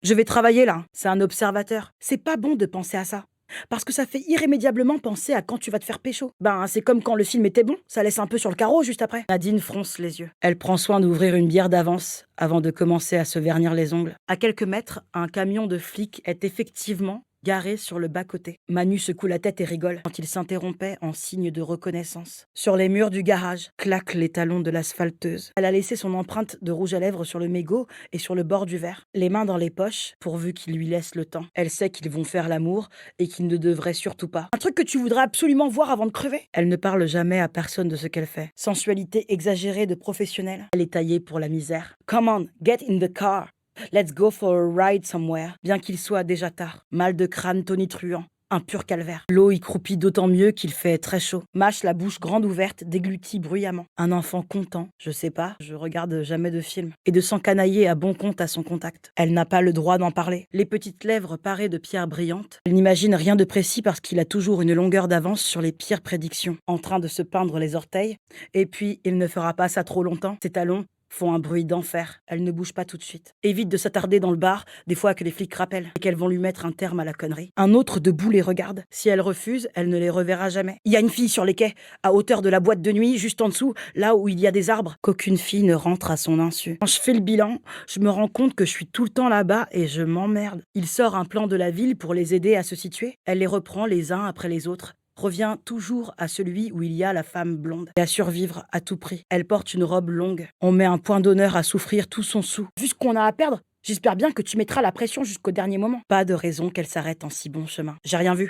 Je vais travailler là, c'est un observateur. C'est pas bon de penser à ça. Parce que ça fait irrémédiablement penser à quand tu vas te faire pécho. Ben, c'est comme quand le film était bon, ça laisse un peu sur le carreau juste après. Nadine fronce les yeux. Elle prend soin d'ouvrir une bière d'avance avant de commencer à se vernir les ongles. À quelques mètres, un camion de flics est effectivement garé sur le bas-côté. Manu secoue la tête et rigole quand il s'interrompait en signe de reconnaissance. Sur les murs du garage, claquent les talons de l'asphalteuse. Elle a laissé son empreinte de rouge à lèvres sur le mégot et sur le bord du verre, les mains dans les poches, pourvu qu'il lui laisse le temps. Elle sait qu'ils vont faire l'amour et qu'ils ne devraient surtout pas. Un truc que tu voudrais absolument voir avant de crever. Elle ne parle jamais à personne de ce qu'elle fait. Sensualité exagérée de professionnelle. Elle est taillée pour la misère. Come on, get in the car. Let's go for a ride somewhere. Bien qu'il soit déjà tard. Mal de crâne tonitruant. Un pur calvaire. L'eau y croupit d'autant mieux qu'il fait très chaud. Mâche la bouche grande ouverte, déglutit bruyamment. Un enfant content, je sais pas, je regarde jamais de film. Et de s'encanailler à bon compte à son contact. Elle n'a pas le droit d'en parler. Les petites lèvres parées de pierres brillantes. Elle n'imagine rien de précis parce qu'il a toujours une longueur d'avance sur les pires prédictions. En train de se peindre les orteils. Et puis, il ne fera pas ça trop longtemps. Ses talons font un bruit d'enfer. Elle ne bouge pas tout de suite. Évite de s'attarder dans le bar, des fois que les flics rappellent, et qu'elles vont lui mettre un terme à la connerie. Un autre debout les regarde. Si elle refuse, elle ne les reverra jamais. Il y a une fille sur les quais, à hauteur de la boîte de nuit, juste en dessous, là où il y a des arbres. Qu'aucune fille ne rentre à son insu. Quand je fais le bilan, je me rends compte que je suis tout le temps là-bas et je m'emmerde. Il sort un plan de la ville pour les aider à se situer. Elle les reprend les uns après les autres. Revient toujours à celui où il y a la femme blonde et à survivre à tout prix. Elle porte une robe longue. On met un point d'honneur à souffrir tout son sou. Vu ce qu'on a à perdre, j'espère bien que tu mettras la pression jusqu'au dernier moment. Pas de raison qu'elle s'arrête en si bon chemin. J'ai rien vu.